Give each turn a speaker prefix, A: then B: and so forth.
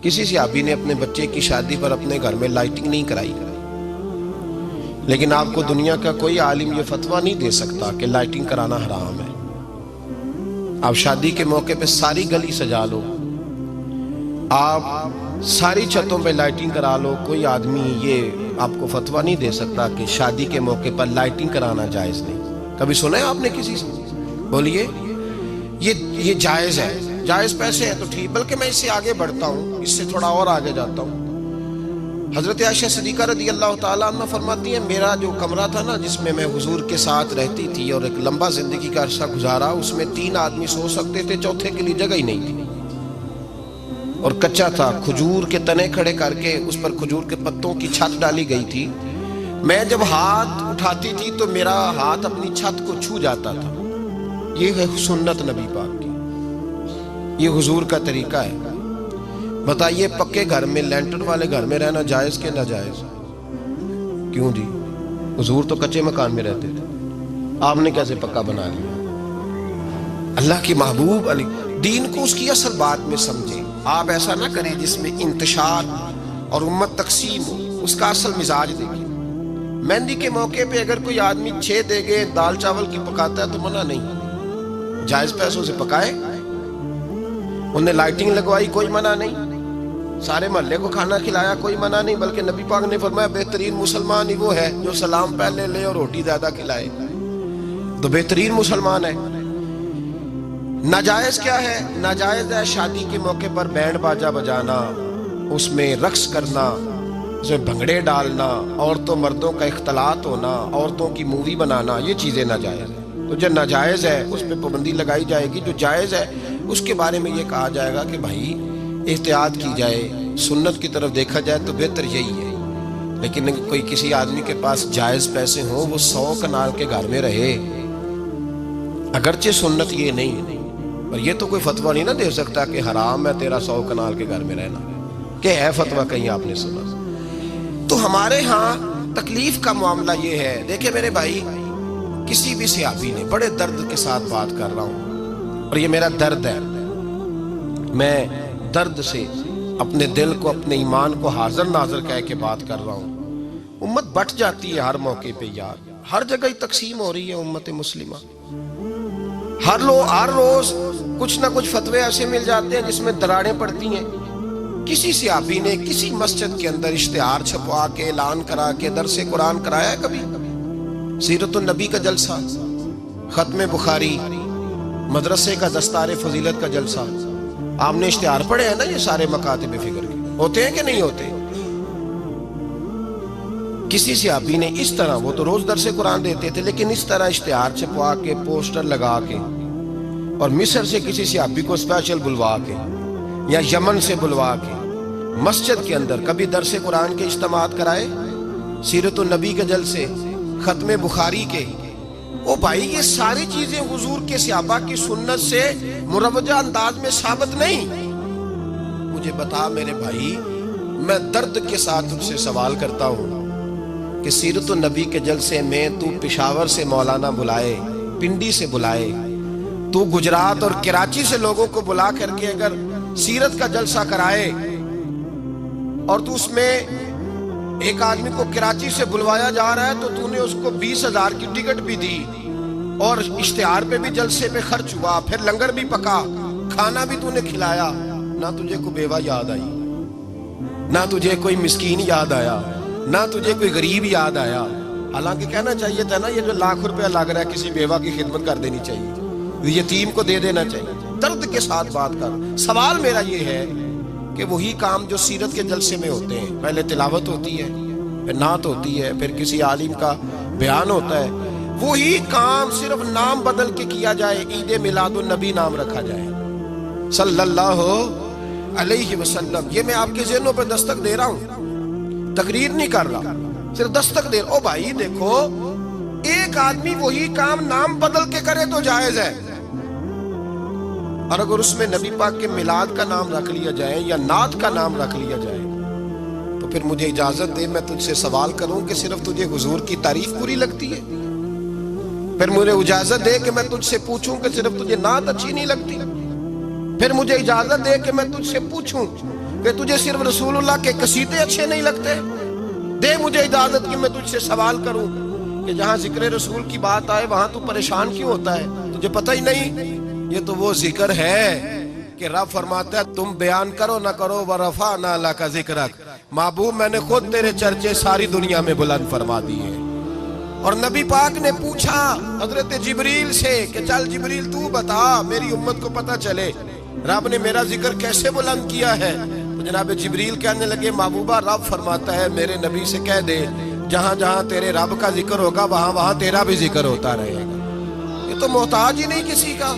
A: کسی صحابی نے اپنے بچے کی شادی پر اپنے گھر میں لائٹنگ نہیں کرائی، لیکن آپ کو دنیا کا کوئی عالم یہ فتویٰ نہیں دے سکتا کہ لائٹنگ کرانا حرام ہے۔ آپ شادی کے موقع پہ ساری گلی سجا لو، آپ ساری چھتوں پہ لائٹنگ کرا لو، کوئی آدمی یہ آپ کو فتویٰ نہیں دے سکتا کہ شادی کے موقع پر لائٹنگ کرانا جائز نہیں۔ کبھی سنا ہے آپ نے کسی سے؟ بولیے یہ جائز ہے، جائز پیسے ہے تو ٹھیک، بلکہ میں اس سے آگے بڑھتا ہوں، اس سے تھوڑا اور آگے جاتا ہوں۔ حضرت عائشہ صدیقہ رضی اللہ تعالیٰ عنہ فرماتی ہیں میرا جو کمرہ تھا نا جس میں میں حضور کے ساتھ رہتی تھی اور ایک لمبا زندگی کا عرصہ گزارا، اس میں 3 آدمی سو سکتے تھے، چوتھے کے لیے جگہ ہی نہیں تھی، اور کچا تھا، کھجور کے تنے کھڑے کر کے اس پر کھجور کے پتوں کی چھت ڈالی گئی تھی۔ میں جب ہاتھ اٹھاتی تھی تو میرا ہاتھ اپنی چھت کو چھو جاتا تھا۔ یہ ہے سنت نبی پاک کی، یہ حضور کا طریقہ ہے۔ بتائیے پکے گھر میں، لینٹر والے گھر میں رہنا جائز کہ ناجائز؟ کیوں جی؟ حضور تو کچے مکان میں رہتے تھے، آپ نے کیسے پکا بنا لیا؟ اللہ کی محبوب علی دین کو اس کی اصل بات میں سمجھیں۔ آپ ایسا نہ کریں جس میں انتشار اور امت تقسیم ہو، اس کا اصل مزاج دیکھیں۔ مہندی کے موقع پہ اگر کوئی آدمی 6 دیگے دال چاول کی پکاتا ہے تو منع نہیں، جائز پیسوں سے پکائے۔ انہیں لائٹنگ لگوائی، کوئی منع نہیں، سارے محلے کو کھانا کھلایا، کوئی منع نہیں، بلکہ نبی پاک نے فرمایا بہترین مسلمان ہی وہ ہے جو سلام پہلے لے اور روٹی زیادہ کھلائے، تو بہترین مسلمان ہے۔ ناجائز کیا ہے؟ ناجائز ہے شادی کے موقع پر بینڈ باجا بجانا، اس میں رقص کرنا، اس میں بھنگڑے ڈالنا، عورتوں مردوں کا اختلاط ہونا، عورتوں کی مووی بنانا، یہ چیزیں ناجائز ہیں۔ تو جو ناجائز ہے اس پہ پابندی لگائی جائے گی، جو جائز ہے اس کے بارے میں یہ کہا جائے گا کہ بھائی احتیاط کی جائے، سنت کی طرف دیکھا جائے تو بہتر یہی ہے۔ لیکن کوئی کسی آدمی کے پاس جائز پیسے ہوں، وہ 100 کنال کے گھر میں رہے، اگرچہ سنت یہ نہیں، اور یہ تو کوئی فتویٰ نہیں نہ دے سکتا کہ حرام ہے تیرا 100 کنال کے گھر میں رہنا، کہ ہے فتویٰ کہیں آپ نے سنا؟ تو ہمارے ہاں تکلیف کا معاملہ یہ ہے۔ دیکھیں میرے بھائی، کسی بھی صحابی نے، بڑے درد کے ساتھ بات کر رہا ہوں اور یہ میرا درد ہے، میں درد سے اپنے دل کو، اپنے ایمان کو حاضر ناظر کہہ کے بات کر رہا ہوں۔ امت بٹ جاتی ہے ہر موقع پہ یار، ہر جگہ ہی تقسیم ہو رہی ہے امت مسلمہ، ہر روز کچھ نہ کچھ فتوے ایسے مل جاتے ہیں جس میں دراڑیں پڑتی ہیں۔ کسی صحابی نے کسی مسجد کے اندر اشتہار چھپوا کے اعلان کرا کے درس قرآن کرایا ہے کبھی؟ سیرت النبی کا جلسہ، ختم بخاری، مدرسے کا دستار فضیلت کا جلسہ، آپ نے اشتہار پڑھے ہیں نا یہ سارے مکاتب فکر کے، ہوتے ہیں کہ نہیں ہوتے؟ کسی صحابی نے اس طرح، وہ تو روز درس قرآن دیتے تھے، لیکن اس طرح اشتہار چھپوا کے، پوسٹر لگا کے، اور مصر سے کسی صحابی کو اسپیشل بلوا کے یا یمن سے بلوا کے مسجد کے اندر کبھی درس قرآن کے اجتماعات کرائے، سیرت النبی کے جلسے، ختم بخاری کے؟ او بھائی یہ ساری چیزیں حضور کے صحابہ کی سنت سے مروجہ انداز میں ثابت نہیں۔ مجھے بتا میرے بھائی، میں درد کے ساتھ تجھ سے سوال کرتا ہوں کہ سیرت النبی کے جلسے میں تو پشاور سے مولانا بلائے، پنڈی سے بلائے، تو گجرات اور کراچی سے لوگوں کو بلا کر کے اگر سیرت کا جلسہ کرائے، اور تو اس میں ایک آدمی کو کراچی سے بلوایا جا رہا ہے تو تو نے اس کو 20,000 کی ٹکٹ بھی دی، اور اشتہار پہ بھی جلسے پہ خرچ ہوا، پھر لنگر بھی پکا، کھانا بھی تو نے کھلایا، نہ تجھے کوئی بیوہ یاد آئی، نہ تجھے کوئی مسکین یاد آیا، نہ تجھے کوئی غریب یاد آیا؟ حالانکہ کہنا چاہیے تھا نا یہ جو ₹1,00,000 لگ رہا ہے کسی بیوہ کی خدمت کر دینی چاہیے، یتیم کو دے دینا چاہیے۔ درد کے ساتھ بات کر۔ سوال میرا یہ ہے کہ وہی کام جو سیرت کے جلسے میں ہوتے ہیں، پہلے تلاوت ہوتی ہے، پھر نعت ہوتی ہے، پھر کسی عالم کا بیان ہوتا ہے، وہی کام صرف نام بدل کے کیا جائے، عید میلاد النبی نام رکھا جائے صلی اللہ علیہ وسلم۔ یہ میں آپ کے ذہنوں پہ دستک دے رہا ہوں، تقریر نہیں کر رہا، صرف دستک دے رہا ہوں۔ او بھائی دیکھو، ایک آدمی وہی کام نام بدل کے کرے تو جائز ہے، اور اگر اس میں نبی پاک کے میلاد کا نام رکھ لیا جائے یا نعت کا نام رکھ لیا جائے تو پھر مجھے اجازت دے میں تجھ سے سوال کروں کہ صرف تجھے حضور کی تعریف پوری لگتی ہے؟ پھر مجھے اجازت دے کہ میں تجھ سے پوچھوں کہ صرف تجھے نعت اچھی نہیں لگتی؟ پھر مجھے اجازت دے کہ میں تجھ سے پوچھوں کہ تجھے صرف رسول اللہ کے قصیدے اچھے نہیں لگتے؟ دے مجھے اجازت کہ میں تجھ سے سوال کروں کہ جہاں ذکر رسول کی بات آئے وہاں تو پریشان کیوں ہوتا ہے؟ تجھے پتہ ہی نہیں یہ تو وہ ذکر ہے کہ رب فرماتا ہے تم بیان کرو نہ کرو وَرَفَعْنَا لَكَ ذِكْرَكَ، محبوب میں نے خود تیرے چرچے ساری دنیا میں بلند فرما دیے۔ اور نبی پاک نے پوچھا حضرت جبریل سے کہ چل جبریل تو بتا میری امت کو پتہ چلے رب نے میرا ذکر کیسے بلند کیا ہے؟ تو جناب جبریل کہنے لگے محبوبہ رب فرماتا ہے میرے نبی سے کہہ دے جہاں جہاں تیرے رب کا ذکر ہوگا وہاں وہاں تیرا بھی ذکر ہوتا رہے گا۔ یہ تو محتاج ہی نہیں کسی کا۔